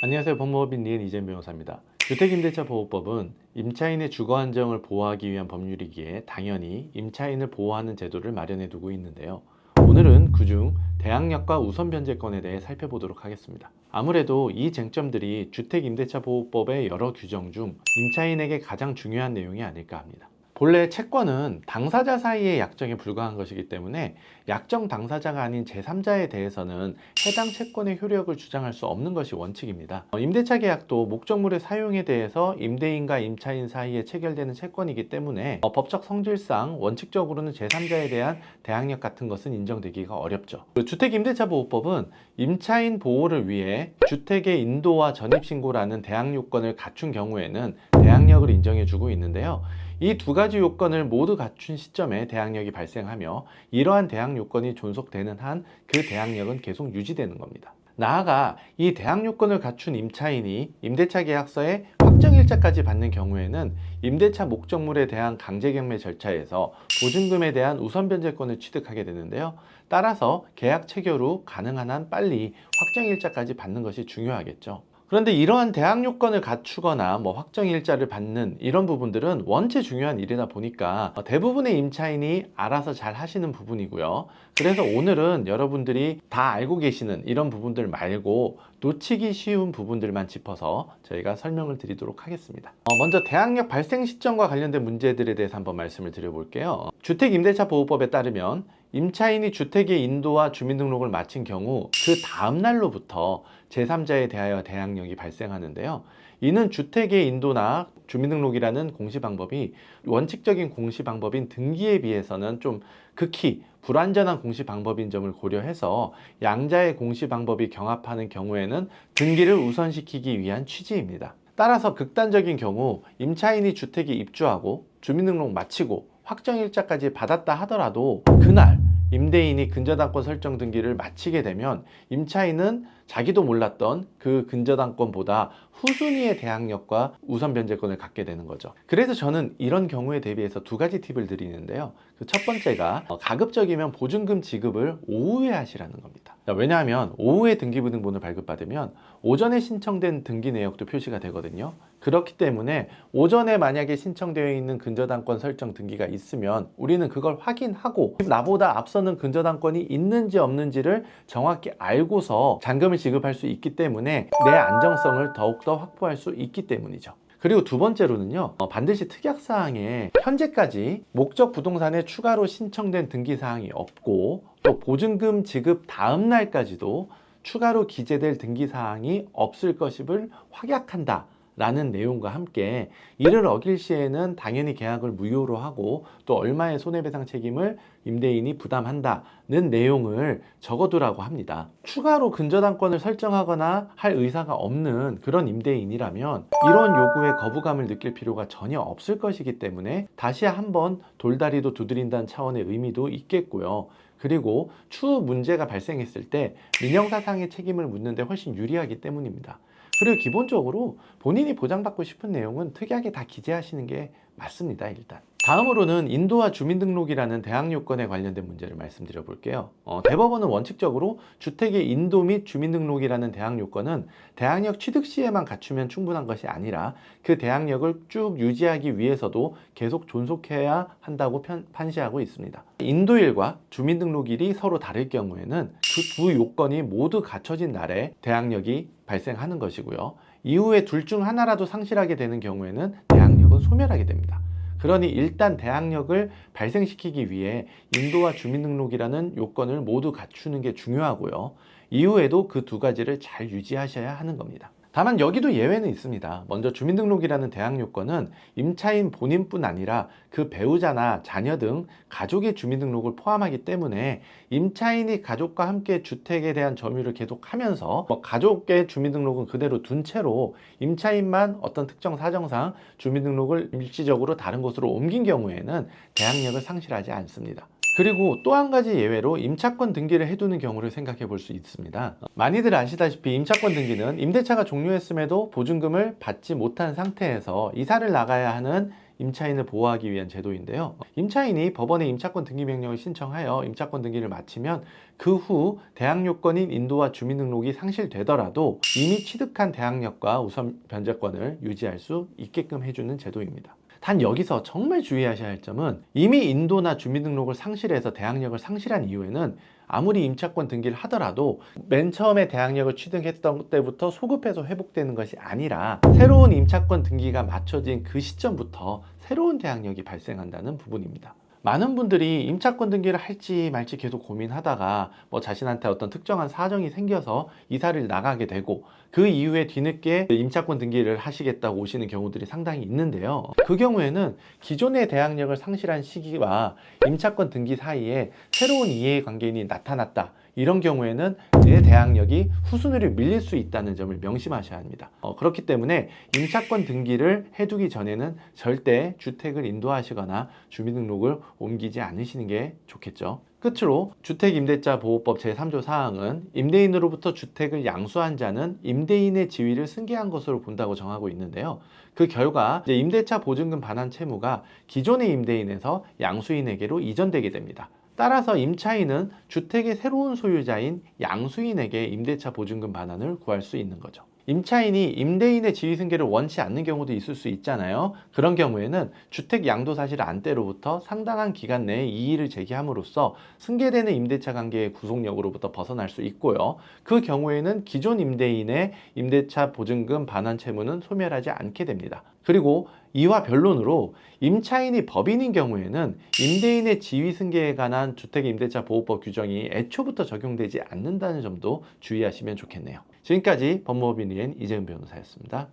안녕하세요. 법무법인 리엔 이재현 변호사입니다. 주택임대차 보호법은 임차인의 주거 안정을 보호하기 위한 법률이기에 당연히 임차인을 보호하는 제도를 마련해 두고 있는데요. 오늘은 그중 대항력과 우선 변제권에 대해 살펴보도록 하겠습니다. 아무래도 이 쟁점들이 주택임대차 보호법의 여러 규정 중 임차인에게 가장 중요한 내용이 아닐까 합니다. 본래 채권은 당사자 사이의 약정에 불과한 것이기 때문에 약정 당사자가 아닌 제3자에 대해서는 해당 채권의 효력을 주장할 수 없는 것이 원칙입니다. 임대차 계약도 목적물의 사용에 대해서 임대인과 임차인 사이에 체결되는 채권이기 때문에 법적 성질상 원칙적으로는 제3자에 대한 대항력 같은 것은 인정되기가 어렵죠. 주택임대차보호법은 임차인 보호를 위해 주택의 인도와 전입신고라는 대항 요건을 갖춘 경우에는 대항력을 인정해주고 있는데요. 이 두 가지 요건을 모두 갖춘 시점에 대항력이 발생하며 이러한 대항 요건이 존속되는 한 그 대항력은 계속 유지되는 겁니다. 나아가 이 대항 요건을 갖춘 임차인이 임대차 계약서에 확정일자까지 받는 경우에는 임대차 목적물에 대한 강제경매 절차에서 보증금에 대한 우선 변제권을 취득하게 되는데요. 따라서 계약 체결 후 가능한 한 빨리 확정일자까지 받는 것이 중요하겠죠. 그런데 이러한 대항 요건을 갖추거나 확정일자를 받는 이런 부분들은 원체 중요한 일이다 보니까 대부분의 임차인이 알아서 잘 하시는 부분이고요. 그래서 오늘은 여러분들이 다 알고 계시는 이런 부분들 말고 놓치기 쉬운 부분들만 짚어서 저희가 설명을 드리도록 하겠습니다. 먼저 대항력 발생 시점과 관련된 문제들에 대해서 한번 말씀을 드려볼게요. 주택임대차보호법에 따르면 임차인이 주택의 인도와 주민등록을 마친 경우 그 다음 날로부터 제3자에 대하여 대항력이 발생하는데요. 이는 주택의 인도나 주민등록이라는 공시방법이 원칙적인 공시방법인 등기에 비해서는 좀 극히 불완전한 공시방법인 점을 고려해서 양자의 공시방법이 경합하는 경우에는 등기를 우선시키기 위한 취지입니다. 따라서 극단적인 경우 임차인이 주택에 입주하고 주민등록 마치고 확정일자까지 받았다 하더라도 그날 임대인이 근저당권 설정 등기를 마치게 되면 임차인은 자기도 몰랐던 그 근저당권보다 후순위의 대항력과 우선 변제권을 갖게 되는 거죠. 그래서 저는 이런 경우에 대비해서 두 가지 팁을 드리는데요. 그 첫 번째가 가급적이면 보증금 지급을 오후에 하시라는 겁니다. 왜냐하면 오후에 등기부등본을 발급받으면 오전에 신청된 등기 내역도 표시가 되거든요. 그렇기 때문에 오전에 만약에 신청되어 있는 근저당권 설정 등기가 있으면 우리는 그걸 확인하고 나보다 앞서는 근저당권이 있는지 없는지를 정확히 알고서 잔금을 지급할 수 있기 때문에 내 안정성을 더욱더 확보할 수 있기 때문이죠. 그리고 두 번째로는요, 반드시 특약사항에 현재까지 목적 부동산에 추가로 신청된 등기사항이 없고 또 보증금 지급 다음 날까지도 추가로 기재될 등기사항이 없을 것임을 확약한다 라는 내용과 함께 이를 어길 시에는 당연히 계약을 무효로 하고 또 얼마의 손해배상 책임을 임대인이 부담한다는 내용을 적어두라고 합니다. 추가로 근저당권을 설정하거나 할 의사가 없는 그런 임대인이라면 이런 요구에 거부감을 느낄 필요가 전혀 없을 것이기 때문에 다시 한번 돌다리도 두드린다는 차원의 의미도 있겠고요. 그리고 추후 문제가 발생했을 때 민형사상의 책임을 묻는데 훨씬 유리하기 때문입니다. 그리고 기본적으로 본인이 보장받고 싶은 내용은 특이하게 다 기재하시는 게 맞습니다. 일단 다음으로는 인도와 주민등록이라는 대항 요건에 관련된 문제를 말씀드려 볼게요. 대법원은 원칙적으로 주택의 인도 및 주민등록이라는 대항 요건은 대항력 취득 시에만 갖추면 충분한 것이 아니라 그 대항력을 쭉 유지하기 위해서도 계속 존속해야 한다고 판시하고 있습니다. 인도일과 주민등록일이 서로 다를 경우에는 그 두 요건이 모두 갖춰진 날에 대항력이 발생하는 것이고요. 이후에 둘 중 하나라도 상실하게 되는 경우에는 대항력은 소멸하게 됩니다. 그러니 일단 대항력을 발생시키기 위해 인도와 주민등록이라는 요건을 모두 갖추는 게 중요하고요. 이후에도 그 두 가지를 잘 유지하셔야 하는 겁니다. 다만 여기도 예외는 있습니다. 먼저 주민등록이라는 대항 요건은 임차인 본인뿐 아니라 그 배우자나 자녀 등 가족의 주민등록을 포함하기 때문에 임차인이 가족과 함께 주택에 대한 점유를 계속하면서 가족의 주민등록은 그대로 둔 채로 임차인만 어떤 특정 사정상 주민등록을 일시적으로 다른 곳으로 옮긴 경우에는 대항력을 상실하지 않습니다. 그리고 또 한 가지 예외로 임차권 등기를 해두는 경우를 생각해 볼 수 있습니다. 많이들 아시다시피 임차권 등기는 임대차가 종료했음에도 보증금을 받지 못한 상태에서 이사를 나가야 하는 임차인을 보호하기 위한 제도인데요. 임차인이 법원에 임차권 등기 명령을 신청하여 임차권 등기를 마치면 그 후 대항 요건인 인도와 주민등록이 상실되더라도 이미 취득한 대항력과 우선 변제권을 유지할 수 있게끔 해주는 제도입니다. 단 여기서 정말 주의하셔야 할 점은 이미 인도나 주민등록을 상실해서 대항력을 상실한 이후에는 아무리 임차권 등기를 하더라도 맨 처음에 대항력을 취득했던 때부터 소급해서 회복되는 것이 아니라 새로운 임차권 등기가 맞춰진 그 시점부터 새로운 대항력이 발생한다는 부분입니다. 많은 분들이 임차권 등기를 할지 말지 계속 고민하다가 자신한테 어떤 특정한 사정이 생겨서 이사를 나가게 되고 그 이후에 뒤늦게 임차권 등기를 하시겠다고 오시는 경우들이 상당히 있는데요. 그 경우에는 기존의 대항력을 상실한 시기와 임차권 등기 사이에 새로운 이해관계인이 나타났다. 이런 경우에는 내 대항력이 후순위로 밀릴 수 있다는 점을 명심하셔야 합니다. 그렇기 때문에 임차권 등기를 해두기 전에는 절대 주택을 인도하시거나 주민등록을 옮기지 않으시는 게 좋겠죠. 끝으로 주택임대차보호법 제3조 사항은 임대인으로부터 주택을 양수한 자는 임대인의 지위를 승계한 것으로 본다고 정하고 있는데요. 그 결과 임대차 보증금 반환 채무가 기존의 임대인에서 양수인에게로 이전되게 됩니다. 따라서 임차인은 주택의 새로운 소유자인 양수인에게 임대차 보증금 반환을 구할 수 있는 거죠. 임차인이 임대인의 지위 승계를 원치 않는 경우도 있을 수 있잖아요. 그런 경우에는 주택 양도사실 안대로부터 상당한 기간 내에 이의를 제기함으로써 승계되는 임대차 관계의 구속력으로부터 벗어날 수 있고요. 그 경우에는 기존 임대인의 임대차 보증금 반환 채무는 소멸하지 않게 됩니다. 그리고 이와 변론으로 임차인이 법인인 경우에는 임대인의 지위 승계에 관한 주택임대차보호법 규정이 애초부터 적용되지 않는다는 점도 주의하시면 좋겠네요. 지금까지 법무법인위원 이재은 변호사였습니다.